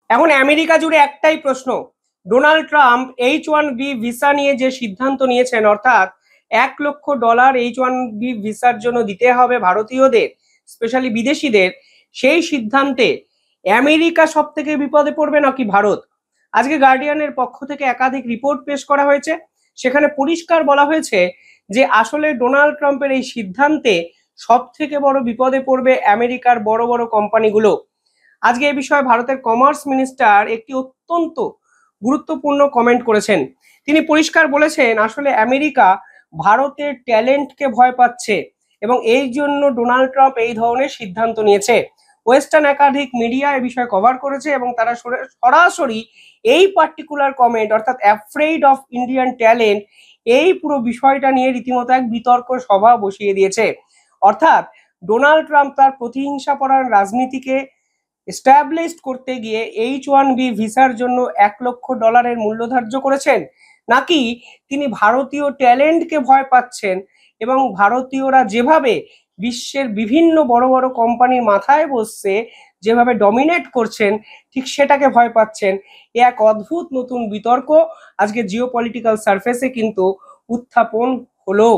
এখন আমেরিকা জুড়ে একটাই প্রশ্ন, ডোনাল্ড ট্রাম্প H1B ভিসা নিয়ে যে সিদ্ধান্ত নিয়েছেন, অর্থাৎ $1 লক্ষ H1B ভিসার জন্য দিতে হবে ভারতীয়দের, স্পেশালি বিদেশিদের, সেই সিদ্ধান্তে আমেরিকা সব থেকে বিপদে পড়বে নাকি ভারত? আজকে গার্ডিয়ানের পক্ষ থেকে একাধিক রিপোর্ট পেশ করা হয়েছে, সেখানে পরিষ্কার বলা হয়েছে যে আসলে ডোনাল্ড ট্রাম্পের এই সিদ্ধান্তে সব থেকে বড় বিপদে পড়বে আমেরিকার বড় বড় কোম্পানিগুলো। আজকে এই বিষয়ে ভারতের কমার্স মিনিস্টার একটি অত্যন্ত গুরুত্বপূর্ণ কমেন্ট করেছেন। তিনি পরিষ্কার বলেছেন আসলে আমেরিকা ভারতের ট্যালেন্টকে ভয় পাচ্ছে এবং এই জন্য ডোনাল্ড ট্রাম্প এই ধরনের সিদ্ধান্ত নিয়েছে। ওয়েস্টার্ন একাধিক মিডিয়া এই বিষয়ে কভার করেছে এবং তারা সরাসরি এই পার্টিকুলার কমেন্ট, অর্থাৎ অ্যাফ্রেইড অফ ইন্ডিয়ান ট্যালেন্ট, এই পুরো বিষয়টা নিয়ে রীতিমতো এক বিতর্ক সভা বসিয়ে দিয়েছে। অর্থাৎ ডোনাল্ড ট্রাম্প তার প্রতিহিংসাপরায়ণ রাজনীতিকে এস্টাবলিশড করতে গিয়ে H1B ভিসার জন্য $1 লক্ষ মূল্য ধার্য করেছেন, নাকি তিনি ভারতীয় ট্যালেন্টকে ভয় পাচ্ছেন এবং ভারতীয়রা যেভাবে বিশ্বের বিভিন্ন বড় বড় কোম্পানির মাথায় বসছে, যেভাবে ডমিনেট করছেন, ঠিক সেটাকে ভয় পাচ্ছেন। এ এক অদ্ভুত নতুন বিতর্ক আজকে জিওপলিটিক্যাল সারফেসে কিন্তু উত্থাপন হলো।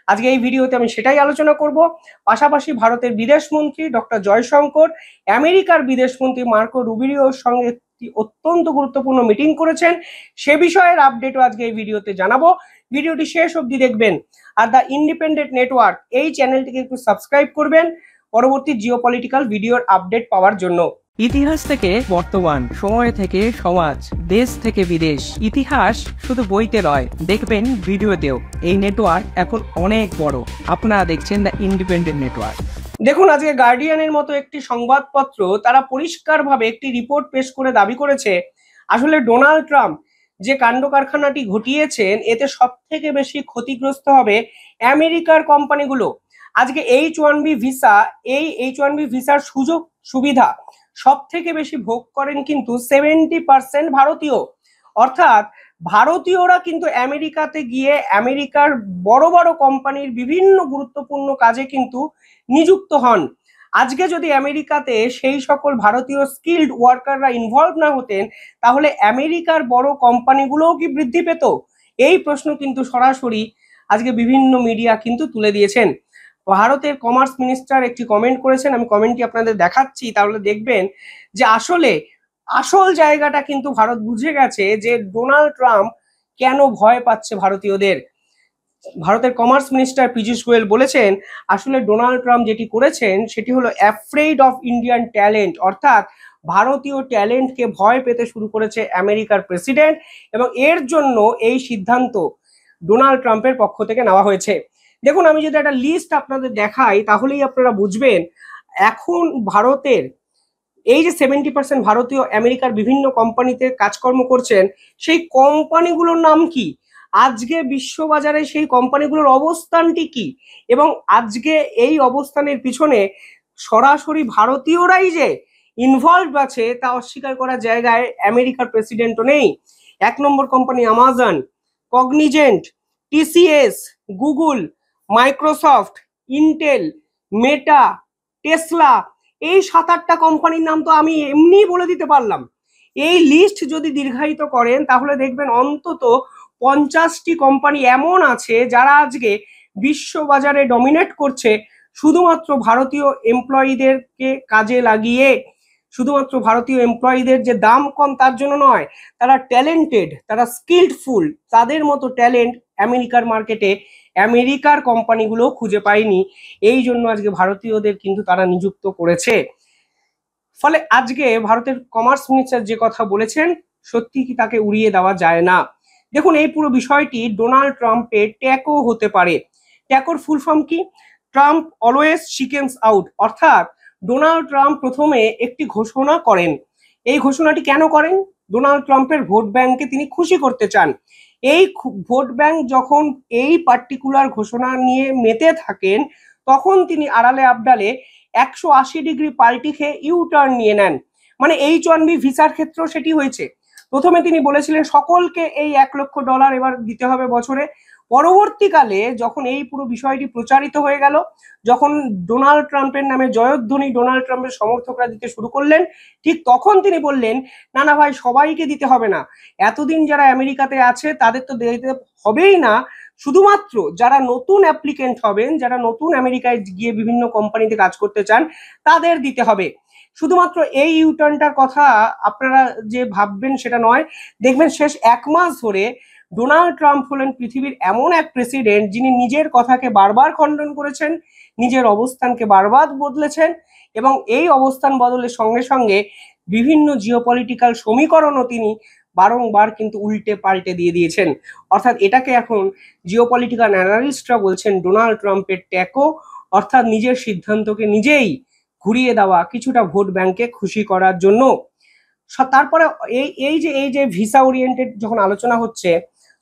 আজকে এই ভিডিওতে আমি সেটাই আলোচনা করব। পাশাপাশি ভারতের বিদেশমন্ত্রী ডক্টর জয়শঙ্কর আমেরিকার বিদেশমন্ত্রী মার্কো রুবিওর সঙ্গে একটি অত্যন্ত গুরুত্বপূর্ণ মিটিং করেছেন, সে বিষয়ের আপডেটও আজকে এই ভিডিওতে জানাবো। ভিডিওটি শেষ অবধি দেখবেন। আর দ্য ইন্ডিপেন্ডেন্ট নেটওয়ার্ক এই চ্যানেলটিকে একটু সাবস্ক্রাইব করবেন পরবর্তী জিওপলিটিক্যাল ভিডিওর আপডেট পাওয়ার জন্য। ইতিহাস থেকে বর্তমান, সময় থেকে সমাজ, দেশ থেকে বিদেশ, ইতিহাস শুধু বইতে নয়, দেখবেন ভিডিওতেও। এই নেটওয়ার্ক এখন অনেক বড়। আপনারা দেখছেন দ্য ইন্ডিপেন্ডেন্ট নেটওয়ার্ক। দেখুন, আজকে গার্ডিয়ানের মতো একটি সংবাদপত্র তারা পরিষ্কারভাবে একটি রিপোর্ট পেশ করে দাবি করেছে আসলে ডোনাল্ড ট্রাম্প যে কাণ্ড কারখানাটি ঘটিয়েছেন, এতে সব থেকে বেশি ক্ষতিগ্রস্ত হবে আমেরিকার কোম্পানিগুলো। আজকে H1B ভিসা, এই H1B ভিসার সুযোগ সুবিধা সব থেকে বেশি ভোগ করেন কিন্তু 70% ভারতীয়। অর্থাৎ ভারতীয়রা কিন্তু আমেরিকাতে গিয়ে আমেরিকার বড় বড় কোম্পানির বিভিন্ন গুরুত্বপূর্ণ কাজে কিন্তু নিযুক্ত হন। আজকে যদি আমেরিকাতে সেই সকল ভারতীয় স্কিলড ওয়ার্কাররা ইনভলভ না হতেন, তাহলে আমেরিকার বড় কোম্পানিগুলোও কি বৃদ্ধি পেত? এই প্রশ্ন কিন্তু সরাসরি আজকে বিভিন্ন মিডিয়া কিন্তু তুলে দিয়েছেন। ভারতের কমার্স মিনিস্টার একটি কমেন্ট করেছেন, আমি কমেন্টটি আপনাদের দেখাচ্ছি, তাহলে দেখবেন যে আসলে আসল জায়গাটা কিন্তু ভারত বুঝে গেছে যে ডোনাল্ড ট্রাম্প কেন ভয় পাচ্ছে ভারতীয়দের। ভারতের কমার্স মিনিস্টার পীযূষ গোয়েল বলেছেন আসলে ডোনাল্ড ট্রাম্প যেটি করেছেন সেটি হলো অ্যাফ্রেইড অফ ইন্ডিয়ান ট্যালেন্ট, অর্থাৎ ভারতীয় ট্যালেন্টকে ভয় পেতে শুরু করেছে আমেরিকার প্রেসিডেন্ট, এবং এর জন্য এই সিদ্ধান্ত ডোনাল্ড ট্রাম্পের পক্ষ থেকে নেওয়া হয়েছে। দেখুন, আমি যদি একটা লিস্ট আপনাদের দেখাই তাহলেই আপনারা বুঝবেন এখন ভারতের এই যে 70% ভারতীয় আমেরিকার বিভিন্ন কোম্পানিতে কাজকর্ম করছেন, সেই কোম্পানিগুলোর নাম কি, আজকে বিশ্ববাজারে সেই কোম্পানিগুলোর অবস্থানটি কি, এবং আজকে এই অবস্থানের পিছনে সরাসরি ভারতীয়রাই যে ইনভলভ আছে তা অস্বীকার করার জায়গায় আমেরিকার প্রেসিডেন্টও নেই। 1 number company Amazon, Cognizant, TCS, Google, Microsoft, Intel, Meta, Tesla, এই 7-8টা কোম্পানির নাম তো আমি এমনি বলে দিতে পারলাম। এই লিস্ট যদি দীর্ঘায়িত করেন তাহলে দেখবেন অন্তত 50টি কোম্পানি এমন আছে যারা আজকে বিশ্ববাজারে ডমিনেট করছে শুধুমাত্র ভারতীয় এমপ্লয়ীদেরকে কাজে লাগিয়ে। শুধুমাত্র ভারতীয় এমপ্লয়ীদের যে দাম কম তার জন্য নয়, তারা ট্যালেন্টেড, তারা স্কিলডফুল, তাদের মতো ট্যালেন্ট আমেরিকার মার্কেটে আমেরিকার কোম্পানিগুলো খুঁজে পায়নি। এই জন্য আজকে ভারতীয়দের কিন্তু তারা নিযুক্ত করেছে। ফলে আজকে ভারতের কমার্স মিনিস্টার যে কথা বলেছেন সত্যি কি তাকে উড়িয়ে দেওয়া যায় না। দেখুন, এই পুরো বিষয়টি ডোনাল্ড ট্রাম্পের ট্যাকও হতে পারে। ট্যাকোর ফুল ফর্ম কি? ট্রাম্প অলওয়েজ চিকেন্স আউট, অর্থাৎ ডোনাল্ড ট্রাম্প প্রথমে একটি ঘোষণা করেন। এই ঘোষণাটি কেন করেন? ডোনাল্ড ট্রাম্পের ভোট ব্যাংককে তিনি খুশি করতে চান। এই ভোট ব্যাংক যখন এই পার্টিকুলার ঘোষণা নিয়ে মেতে থাকেন, তখন তিনি আড়ালে আবডালে 180 ডিগ্রি পাল্টি খেয়ে ইউটার্ন নিয়ে নেন। মানে H1B ভিসার ক্ষেত্রেও সেটি হয়েছে। প্রথমে তিনি বলেছিলেন সকলকে এই $1 লক্ষ এবার দিতে হবে বছরে, পরবর্তীকালে যখন এই পুরো বিষয়টি প্রচারিত হয়ে গেল, যখন ডোনাল্ড ট্রাম্পের নামে জয়ধ্বনি ডোনাল্ড ট্রাম্পের সমর্থকরা দিতে শুরু করলেন, ঠিক তখন তিনি বললেন, না না ভাই, সবাইকে দিতে হবে না, এতদিন যারা আমেরিকাতে আছে তাদের তো দিতে হবেই না, শুধুমাত্র যারা নতুন অ্যাপ্লিকেন্ট হবেন, যারা নতুন আমেরিকায় গিয়ে বিভিন্ন কোম্পানিতে কাজ করতে চান, তাদের দিতে হবে। শুধুমাত্র এই ইউটার্নটার কথা আপনারা যে ভাববেন সেটা নয়। দেখবেন শেষ 1 মাস ধরে ডোনাল্ড ট্রাম্প হলেন পৃথিবীর এমন এক প্রেসিডেন্ট যিনি নিজের কথাকে বারবার খণ্ডন করেছেন, নিজের অবস্থানকে বারবার বদলেছেন, এবং এই অবস্থান বদলের সঙ্গে সঙ্গে বিভিন্ন জিওপলিটিক্যাল সমীকরণও তিনি বারংবার কিন্তু উল্টে পাল্টে দিয়ে দিয়েছেন। অর্থাৎ এটাকে এখন জিওপলিটিক্যাল অ্যানালিস্টরা বলছেন ডোনাল্ড ট্রাম্পের ট্যাকো, অর্থাৎ নিজের সিদ্ধান্তকে নিজেই ঘুরিয়ে দেওয়া, কিছুটা ভোট ব্যাংকে খুশি করার জন্য। তারপরে এই যে ভিসা ওরিয়েন্টেড যখন আলোচনা হচ্ছে,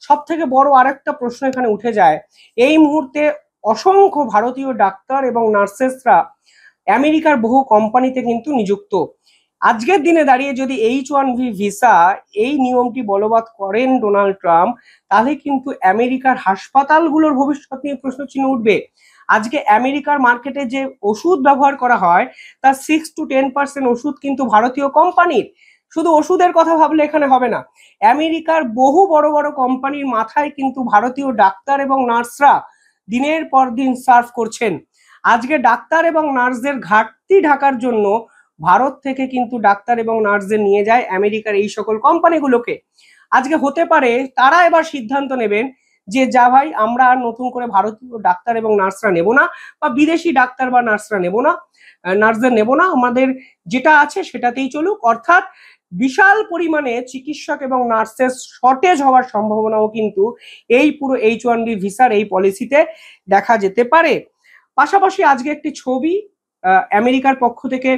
সব থেকে বড় আরেকটা প্রশ্ন এখানে উঠে যায়। এই মুহূর্তে অসংখ্য ভারতীয় ডাক্তার এবং নার্সেসরা আমেরিকার বহু কোম্পানিতে কিন্তু নিযুক্ত। আজকের দিনে দাঁড়িয়ে যদি H1B ভিসা এই নিয়মটি বলবৎ করেন ডোনাল্ড ট্রাম্প, তাহলে কিন্তু আমেরিকার হাসপাতালগুলোর ভবিষ্যৎ নিয়ে প্রশ্নচিহ্ন উঠবে। আজকে আমেরিকার মার্কেটে যে ওষুধ ব্যবহার করা হয় তার 6 to 10% ওষুধ কিন্তু ভারতীয় কোম্পানির। শুধু ওষুধের কথা ভাবলে এখানে হবে না, আমেরিকার বহু বড় বড় কোম্পানির মাথায় কিন্তু ভারতীয় ডাক্তার এবং নার্সরা দিনের পর দিন সার্ভ করছেন। আজকে ডাক্তার এবং নার্সদের ঘাটতি ঢাকার জন্য ভারত থেকে কিন্তু ডাক্তার এবং নার্সদের নিয়ে যায় আমেরিকার এই সকল কোম্পানিগুলোকে। আজকে হতে পারে তারা এবার সিদ্ধান্ত নেবেন যে যা ভাই, আমরা আর নতুন করে ভারতীয় ডাক্তার এবং নার্সরা নেব না, বা বিদেশি ডাক্তার বা নার্সরা নেব না, নার্সদের নেব না, আমাদের যেটা আছে সেটাতেই চলুক। অর্থাৎ বিশাল পরিমাণে চিকিৎসক এবং নার্সের শর্টেজ হওয়ার সম্ভাবনাও কিন্তু এই পুরো H1B ভিসার এই পলিসিতে দেখা যেতে পারে। পাশাপাশি আজকে একটি ছবি আমেরিকার পক্ষ থেকে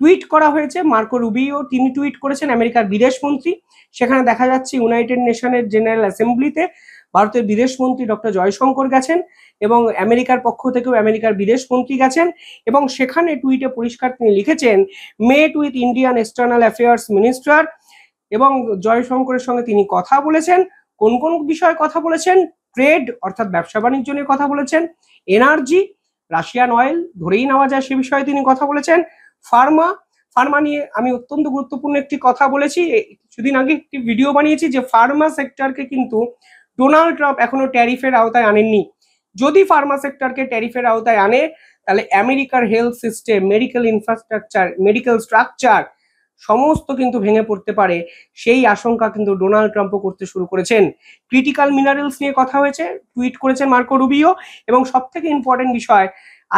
টুইট করা হয়েছে, মার্কো রুবিও তিনি টুইট করেছেন, আমেরিকার বিদেশমন্ত্রী। সেখানে দেখা যাচ্ছে ইউনাইটেড নেশনের জেনারেল অ্যাসেম্বলিতে ভারতের বিদেশমন্ত্রী ডক্টর জয়শঙ্কর গেছেন, এবং আমেরিকার পক্ষ থেকেও আমেরিকার বিদেশমন্ত্রী গেছেন, এবং সেখানে টুইটে পরিষ্কার তিনি লিখেছেন, মেট with Indian external affairs minister, এবং জয়শঙ্করের সঙ্গে তিনি কথা বলেছেন। কোন কোন বিষয়ে কথা বলেছেন? ট্রেড অর্থাৎ ব্যবসা বাণিজ্য নিয়ে কথা বলেছেন, এনার্জি রাশিয়ান অয়েল ধরেই নেওয়া যায় সে বিষয়ে তিনি কথা বলেছেন, ফার্মা নিয়ে আমি অত্যন্ত গুরুত্বপূর্ণ একটি কথা বলেছি, কিছুদিন আগে একটি ভিডিও বানিয়েছি যে ফার্মা সেক্টরকে কিন্তু ডোনাল্ড ট্রাম্প এখনো ট্যারিফের আওতায় আনেননি। যদি ফার্মা সেক্টরকে ট্যারিফের আওতায় আনে, তাহলে আমেরিকার health system, medical infrastructure, medical structure সমস্ত কিন্তু ভেঙে পড়তে পারে। সেই আশঙ্কা কিন্তু ডোনাল্ড ট্রাম্পও করতে শুরু করেছেন। ক্রিটিক্যাল মিনারেলস নিয়ে কথা হয়েছে, টুইট করেছেন মার্কো রুবিও, এবং সব থেকে ইম্পর্টেন্ট বিষয়,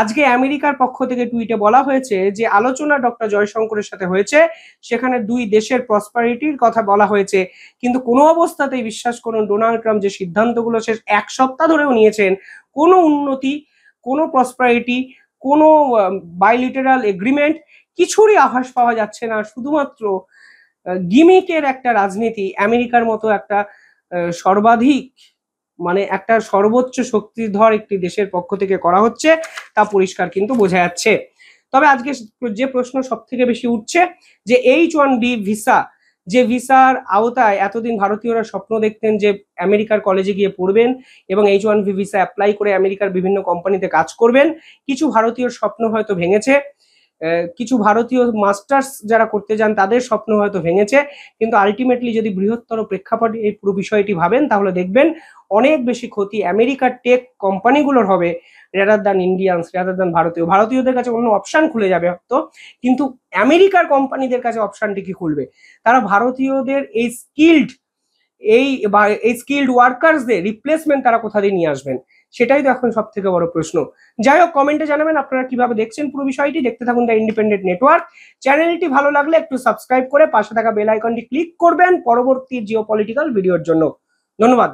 আজকে আমেরিকার পক্ষ থেকে টুইটে বলা হয়েছে যে আলোচনা ডক্টর জয়শঙ্করের সাথে হয়েছে, সেখানে দুই দেশের প্রসপারিটির কথা বলা হয়েছে, কিন্তু কোনো অবস্থাতেই বিশ্বাস করুন ডোনাল্ড ট্রাম্প যে সিদ্ধান্তগুলো শেষ 1 সপ্তাহ ধরেও নিয়েছেন, কোনো উন্নতি, কোনো প্রসপারিটি, কোনো বাইলিটারাল এগ্রিমেন্ট, কিছুরই আভাস পাওয়া যাচ্ছে না। শুধুমাত্র গিমিকের একটা রাজনীতি আমেরিকার মতো একটা সর্বাধিক একটা সর্বোচ্চ শক্তিধর একটি দেশের পক্ষ থেকে করা হচ্ছে, তা পরিষ্কার কিন্তু বোঝা যাচ্ছে। তবে আজকে যে প্রশ্ন সব থেকে বেশি উঠছে যে H1B ভিসা, যে ভিসার আওতায় এতদিন ভারতীয়রা স্বপ্ন দেখতেন যে আমেরিকার কলেজে গিয়ে পড়বেন এবং H1B ভিসা অ্যাপ্লাই করে আমেরিকার বিভিন্ন কোম্পানিতে কাজ করবেন, কিছু ভারতীয় স্বপ্ন হয়তো ভেঙেছে, কিছু ভারতীয় মাস্টার্স যারা করতে যান তাদের স্বপ্ন হয়তো ভেঙেছে, কিন্তু আলটিমেটলি যদি বৃহত্তর প্রেক্ষাপটে এই পুরো বিষয়টি ভাবেন, তাহলে দেখবেন অনেক বেশি ক্ষতি আমেরিকার টেক কোম্পানিগুলোর হবে rather than Indians, rather than ভারতীয়দের কাছে অন্য অপশন খুলে যাবে হয়তো, কিন্তু আমেরিকার কোম্পানিদের কাছে অপশনটি কি খুলবে? তারা ভারতীয়দের এই স্কিল্ড ওয়ার্কার্সদের রিপ্লেসমেন্ট তারা কোথা দিয়ে নিয়ে আসবেন? সেটাই তো এখন সব থেকে বড় প্রশ্ন। যাই হোক, কমেন্টে জানাবেন আপনারা কিভাবে দেখছেন পুরো বিষয়টি। দেখতে থাকুন দ্য ইন্ডিপেন্ডেন্ট নেটওয়ার্ক। চ্যানেলটি ভালো লাগলে একটু সাবস্ক্রাইব করে পাশে থাকা বেল আইকনটি ক্লিক করবেন পরবর্তী জিওপলিটিক্যাল ভিডিওর জন্য। ধন্যবাদ।